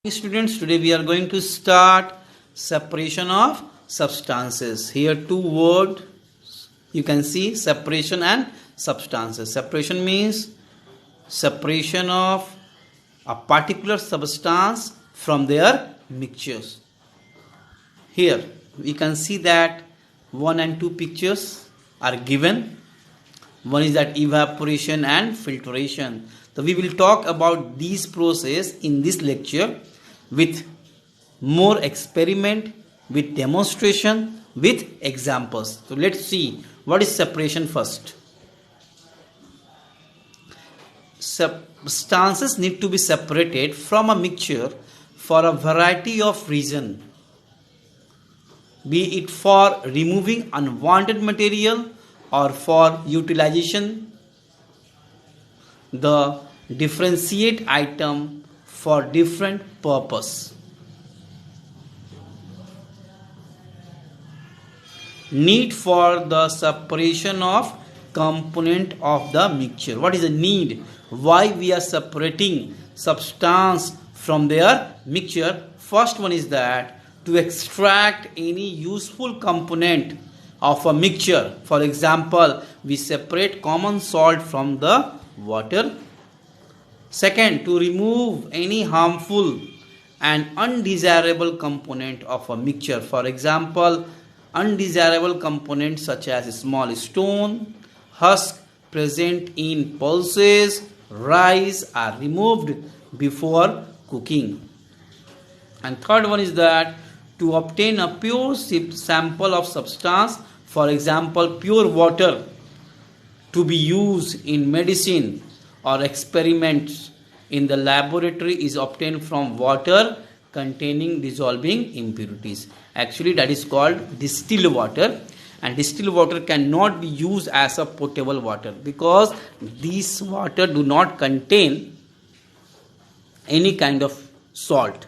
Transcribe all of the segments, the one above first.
Students, today we are going to start separation of substances. Here two words you can see, separation and substances. Separation means separation of a particular substance from their mixtures. Here we can see that 1 and 2 pictures are given. One is that evaporation and filtration. So we will talk about these process in this lecture with more experiment, with demonstration, with examples. So let's see what is separation first. Substances need to be separated from a mixture for a variety of reasons, be it for removing unwanted material or for utilization the differentiate item for different purpose. Need for the separation of component of the mixture. What is the need? Why we are separating substance from their mixture? First one is that to extract any useful component of a mixture. For example, we separate common salt from the water. Second, to remove any harmful and undesirable component of a mixture. For example, undesirable components such as small stone, husk present in pulses, rice are removed before cooking. And third one is that to obtain a pure sample of substance, for example, pure water to be used in medicine or experiments in the laboratory is obtained from water containing dissolving impurities. Actually, that is called distilled water, and distilled water cannot be used as a potable water because these water do not contain any kind of salt.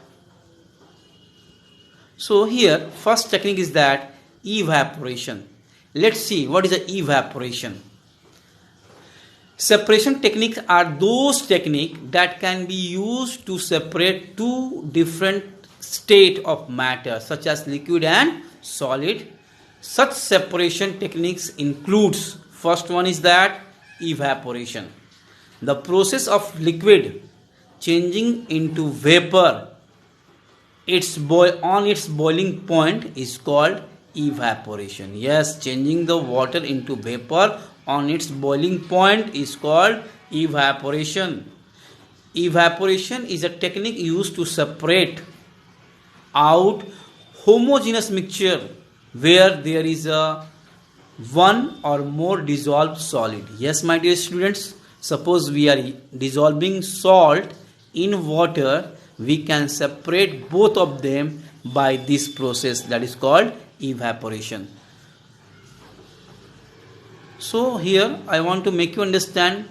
So here first technique is that evaporation. Let's see what is the evaporation. Separation techniques are those techniques that can be used to separate two different states of matter such as liquid and solid. Such separation techniques includes, first one is that evaporation. The process of liquid changing into vapor on its boiling point is called evaporation. Yes, changing the water into vapor on its boiling point is called evaporation. Evaporation is a technique used to separate out homogeneous mixture where there is a one or more dissolved solid. Yes, my dear students, suppose we are dissolving salt in water, we can separate both of them by this process that is called evaporation. So here I want to make you understand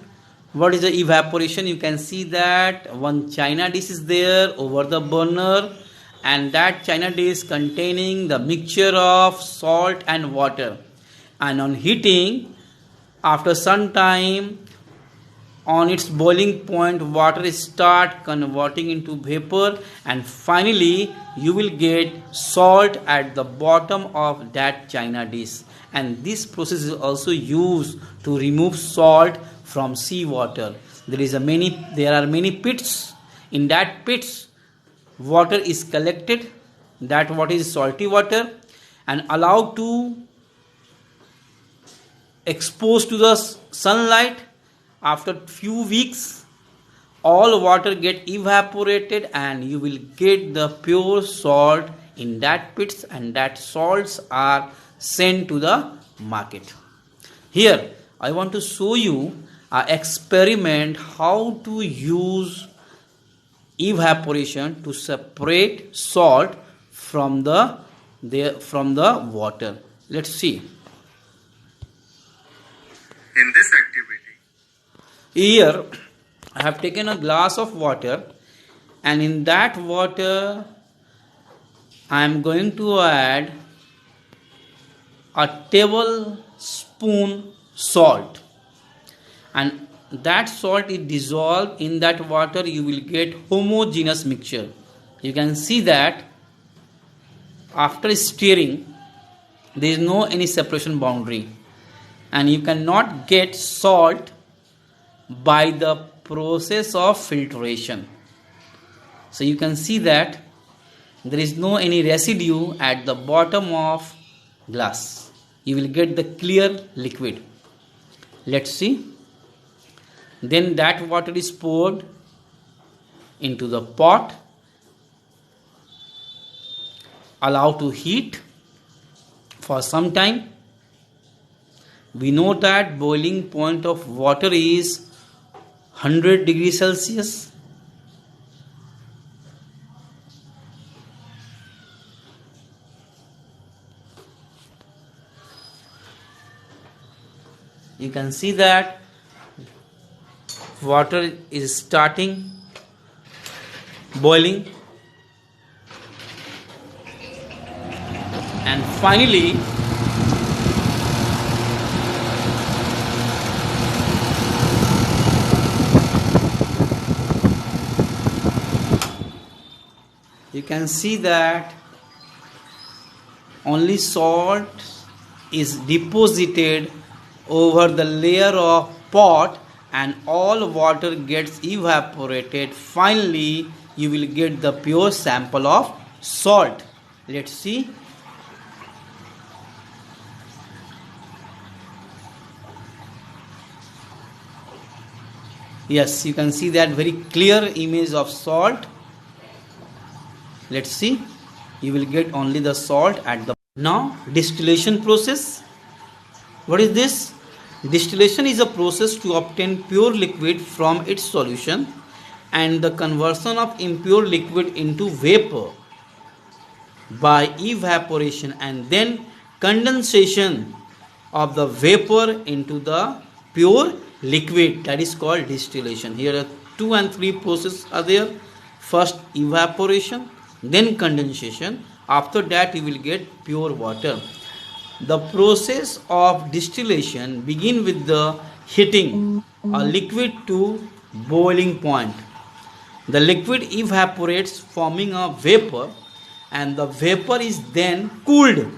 what is the evaporation. You can see that one china dish is there over the burner, and that china dish containing the mixture of salt and water, and on heating after some time on its boiling point water start converting into vapor, and finally you will get salt at the bottom of that china dish. And this process is also used to remove salt from seawater. There are many pits. In that pits water is collected, that water is salty water, and allowed to expose to the sunlight. After few weeks all water get evaporated and you will get the pure salt in that pits, and that salts are sent to the market. Here I want to show you an experiment how to use evaporation to separate salt from the water. Let's see. In this activity, here I have taken a glass of water, and in that water I am going to add a tablespoon salt, and that salt is dissolved in that water. You will get homogeneous mixture. You can see that after stirring, there is no any separation boundary, and you cannot get salt by the process of filtration. So you can see that there is no any residue at the bottom of glass. You will get the clear liquid. Let's see. Then that water is poured into the pot, allow to heat for some time. We know that boiling point of water is 100 degrees Celsius. You can see that water is starting boiling, and finally you can see that only salt is deposited over the layer of pot and all water gets evaporated. Finally, you will get the pure sample of salt. Let's see. Yes, you can see that very clear image of salt. Let's see. You will get only the salt at the now distillation process. What is this? Distillation is a process to obtain pure liquid from its solution and the conversion of impure liquid into vapor by evaporation and then condensation of the vapor into the pure liquid. That is called distillation. Here are 2 and 3 processes are there. First evaporation, then condensation. After that you will get pure water. The process of distillation begins with the heating a liquid to boiling point. The liquid evaporates forming a vapor and the vapor is then cooled,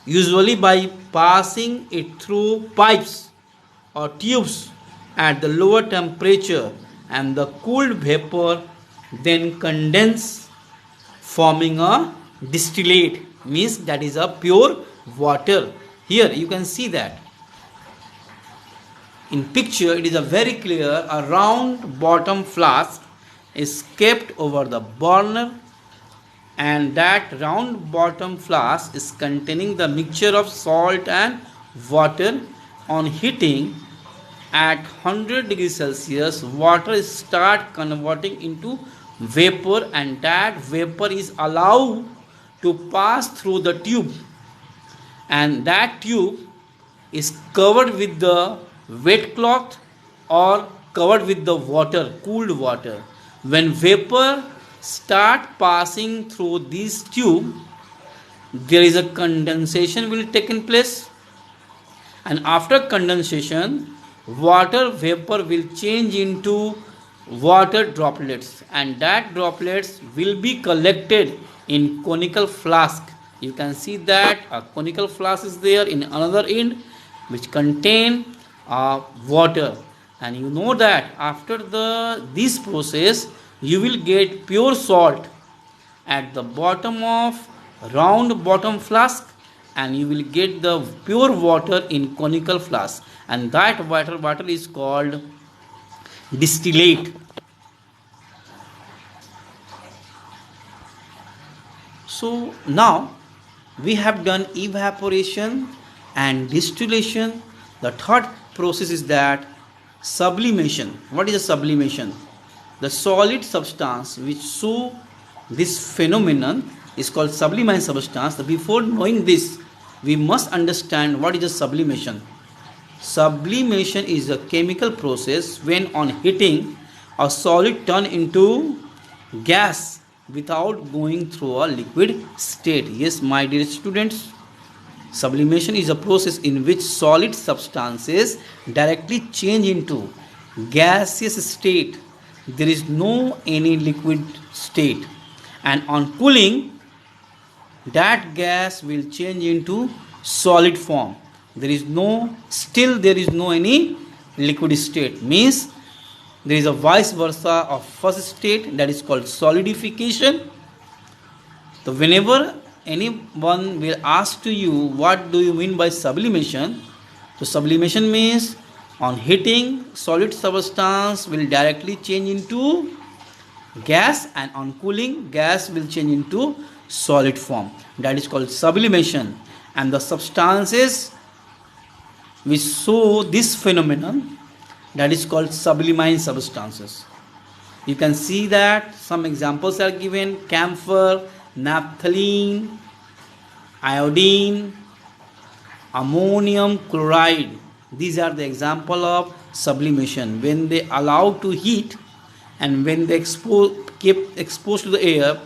usually by passing it through pipes or tubes at the lower temperature, and the cooled vapor then condenses forming a distillate, means that is a pure water. Here you can see that in picture it is a very clear. A round bottom flask is kept over the burner and that round bottom flask is containing the mixture of salt and water. On heating at 100 degrees Celsius, water start converting into vapor and that vapor is allowed to pass through the tube, and that tube is covered with the wet cloth or covered with the water, cooled water. When vapor start passing through this tube, there is a condensation will take in place, and after condensation water vapor will change into water droplets and that droplets will be collected in conical flask. You can see that a conical flask is there in another end which contain water, and you know that after this process you will get pure salt at the bottom of round bottom flask and you will get the pure water in conical flask, and that water is called distillate. So now we have done evaporation and distillation. The third process is that sublimation. What is a sublimation? The solid substance which show this phenomenon is called sublimate substance. Before knowing this, we must understand what is a sublimation. Sublimation is a chemical process when on heating a solid turn into gas without going through a liquid state. Yes, my dear students, sublimation is a process in which solid substances directly change into gaseous state. There is no any liquid state, and on cooling, that gas will change into solid form. There is no any liquid state, means there is a vice versa of first state, that is called solidification. So whenever anyone will ask to you what do you mean by sublimation, so sublimation means on heating solid substance will directly change into gas, and on cooling gas will change into solid form. That is called sublimation. And the substances which show this phenomenon, that is called sublimine substances. You can see that some examples are given: camphor, naphthalene, iodine, ammonium chloride. These are the example of sublimation. When they allow to heat and when they keep exposed to the air,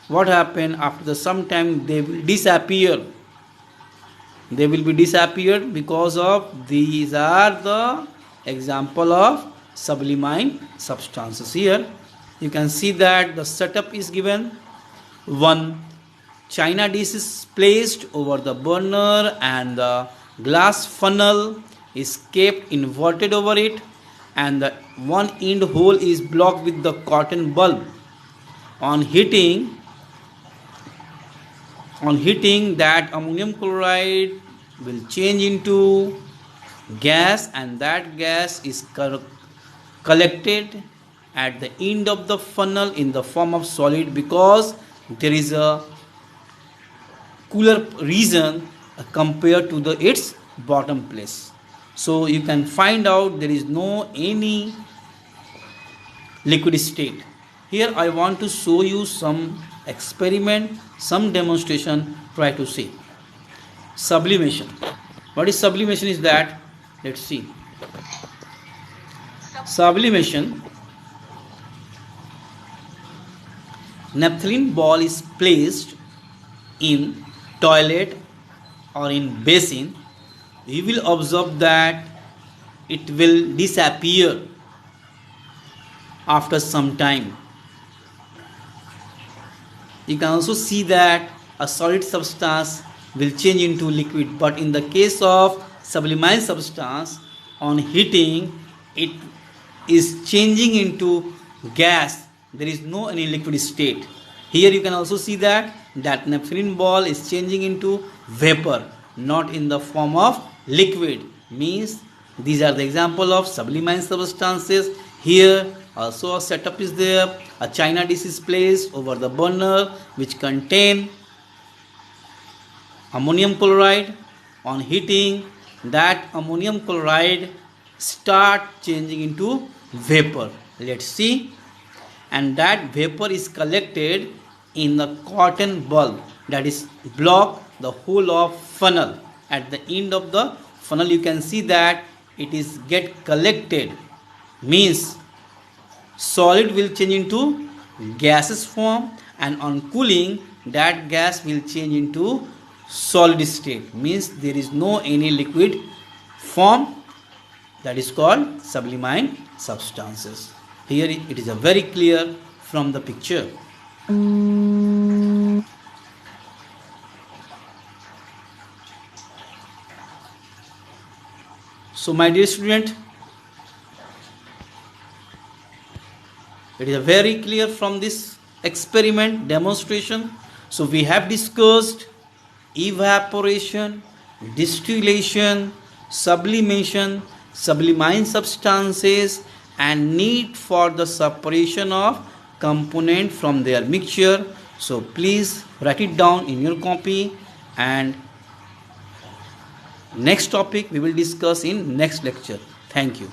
what happen after some time? They will disappear. They will be disappeared because of these are the example of sublimine substances. Here you can see that the setup is given. One china dish is placed over the burner and the glass funnel is kept inverted over it, and the one end hole is blocked with the cotton bulb. On heating, that ammonium chloride will change into gas, and that gas is collected at the end of the funnel in the form of solid, because there is a cooler region compared to its bottom place. So you can find out there is no any liquid state. Here I want to show you some experiment, some demonstration. Try to see sublimation. What is sublimation is that? Let's see. Sublimation, naphthalene ball is placed in toilet or in basin. You will observe that it will disappear after some time. You can also see that a solid substance will change into liquid, but in the case of sublimine substance, on heating it is changing into gas. There is no any liquid state. Here you can also see that naphthalene ball is changing into vapor, not in the form of liquid. Means these are the example of sublimine substances. Here also a setup is there. A china dish is placed over the burner which contain ammonium chloride. On heating, that ammonium chloride start changing into vapor. Let's see. And that vapor is collected in the cotton bulb, that is block the whole of funnel. At the end of the funnel you can see that it is get collected, means solid will change into gaseous form, and on cooling that gas will change into solid state, means there is no any liquid form. That is called sublimine substances. Here it is a very clear from the picture. So my dear student, it is a very clear from this experiment demonstration. So we have discussed evaporation, distillation, sublimation, sublimine substances, and need for the separation of component from their mixture. So please write it down in your copy, and next topic we will discuss in next lecture. Thank you.